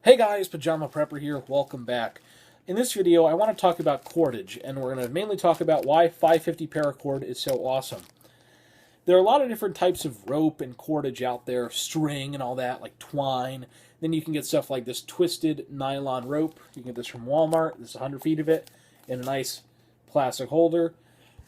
Hey guys, Pajama Prepper here, welcome back. In this video, I want to talk about cordage, and we're going to mainly talk about why 550 paracord is so awesome. There are a lot of different types of rope and cordage out there, string and all that, like twine. Then you can get stuff like this twisted nylon rope. You can get this from Walmart. There's 100 feet of it in a nice plastic holder.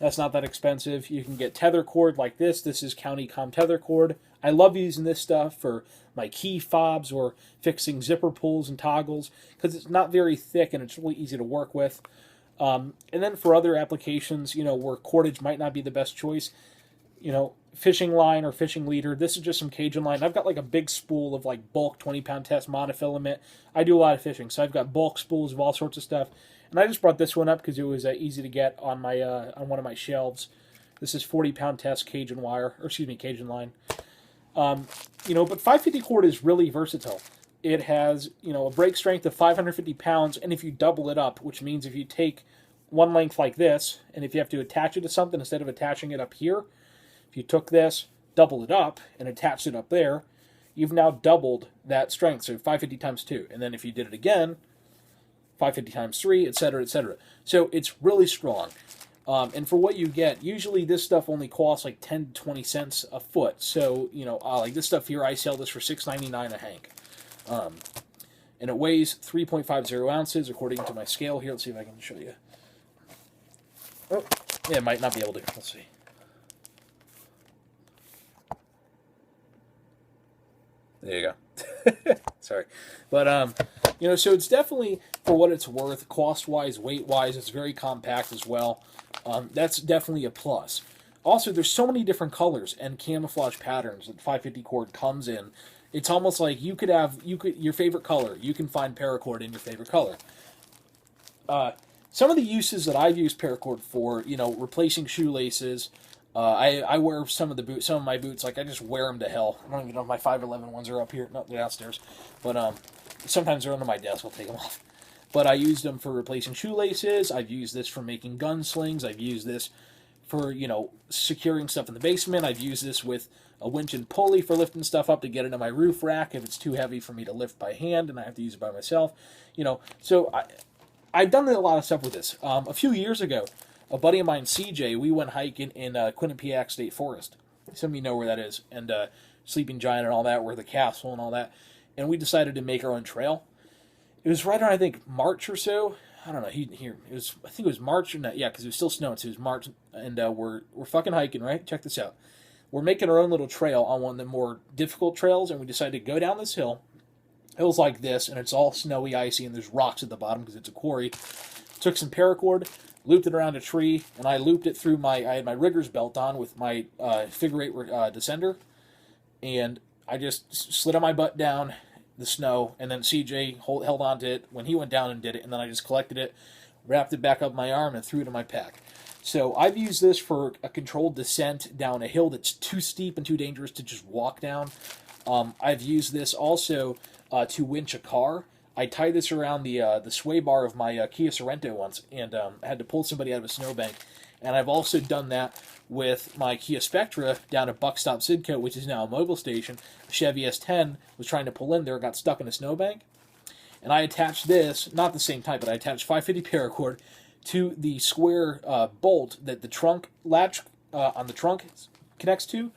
That's not that expensive. You can get tether cord like this. This is County Com tether cord. I love using this stuff for my key fobs or fixing zipper pulls and toggles because it's not very thick and it's really easy to work with. And then for other applications, where cordage might not be the best choice, fishing line or fishing leader. This is just some Cajun line. I've got like a big spool of like bulk 20-pound test monofilament. I do a lot of fishing, so I've got bulk spools of all sorts of stuff. And I just brought this one up because it was easy to get on my on one of my shelves. This is 40-pound test Cajun wire, or excuse me, Cajun line. But 550 cord is really versatile. It has, a break strength of 550 pounds, and if you double it up, which means if you take one length like this, and if you have to attach it to something instead of attaching it up here, if you took this, double it up, and attached it up there, you've now doubled that strength, so 550 times 2. And then if you did it again, 550 times 3, etc., etc. So it's really strong. And for what you get, usually this stuff only costs like 10 to 20 cents a foot. So, like this stuff here, I sell this for $6.99 a hank. And it weighs 3.50 ounces according to my scale here. Let's see if I can show you. Oh, yeah, it might not be able to. Let's see. There you go. Sorry. But, so it's definitely, for what it's worth, cost-wise, weight-wise, it's very compact as well. That's definitely a plus. Also, there's so many different colors and camouflage patterns that 550 cord comes in. It's almost like you could have your favorite color. You can find paracord in your favorite color. Some of the uses that I've used paracord for, replacing shoelaces. I wear some of my boots, like I just wear them to hell. I don't even know if my 511 ones are up here. No, they're downstairs. But sometimes they're under my desk. I'll take them off. But I used them for replacing shoelaces. I've used this for making gun slings. I've used this for, securing stuff in the basement. I've used this with a winch and pulley for lifting stuff up to get it in my roof rack if it's too heavy for me to lift by hand and I have to use it by myself. So I've done a lot of stuff with this. A few years ago, a buddy of mine, CJ, we went hiking in Quinnipiac State Forest. Some of you know where that is. And Sleeping Giant and all that, where the castle and all that. And we decided to make our own trail. It was right around, I think, March or so. I don't know. I think it was March or not. Yeah, because it was still snowing, so it was March. And we're fucking hiking, right? Check this out. We're making our own little trail on one of the more difficult trails, and we decided to go down this hill. Hills like this, and it's all snowy, icy, and there's rocks at the bottom because it's a quarry. Took some paracord, looped it around a tree, and I looped it through I had my rigger's belt on with my figure eight descender, and I just slid on my butt down the snow, and then CJ held on to it when he went down and did it, and then I just collected it, wrapped it back up my arm, and threw it in my pack. So I've used this for a controlled descent down a hill that's too steep and too dangerous to just walk down. I've used this also to winch a car. I tied this around the sway bar of my Kia Sorento once, and I had to pull somebody out of a snowbank. And I've also done that with my Kia Spectra down at Buckstop Sidco, which is now a mobile station. A Chevy S10 was trying to pull in there, got stuck in a snowbank. And I attached this, not the same type, but I attached 550 paracord to the square bolt that the trunk latch on the trunk connects to.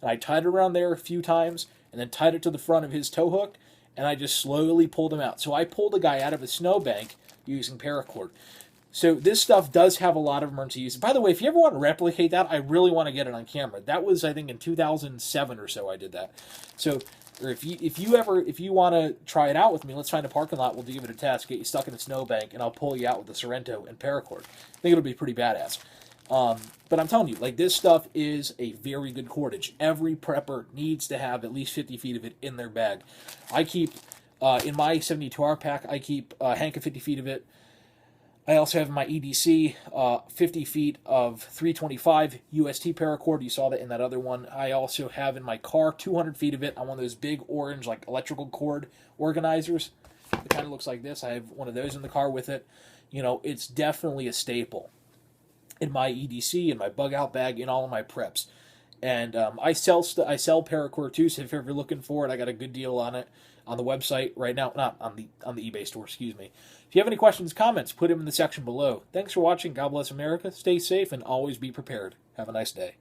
And I tied it around there a few times, and then tied it to the front of his tow hook, and I just slowly pulled him out. So I pulled a guy out of a snowbank using paracord. So this stuff does have a lot of emergency use. By the way, if you ever want to replicate that, I really want to get it on camera. That was, I think, in 2007 or so I did that. So, or if you want to try it out with me, let's find a parking lot. We'll give it a test. Get you stuck in a snowbank, and I'll pull you out with the Sorento and paracord. I think it'll be pretty badass. But I'm telling you, like, this stuff is a very good cordage. Every prepper needs to have at least 50 feet of it in their bag. I keep in my 72-hour pack. I keep a hank of 50 feet of it. I also have my EDC 50 feet of 325 UST paracord. You saw that in that other one. I also have in my car 200 feet of it on one of those big orange like electrical cord organizers. It kind of looks like this. I have one of those in the car with it. It's definitely a staple in my EDC, in my bug out bag, in all of my preps. And I sell paracord too, so if you're ever looking for it, I got a good deal on it. on the website right now, not on the eBay store, excuse me. If you have any questions, comments, put them in the section below. Thanks for watching. God bless America. Stay safe and always be prepared. Have a nice day.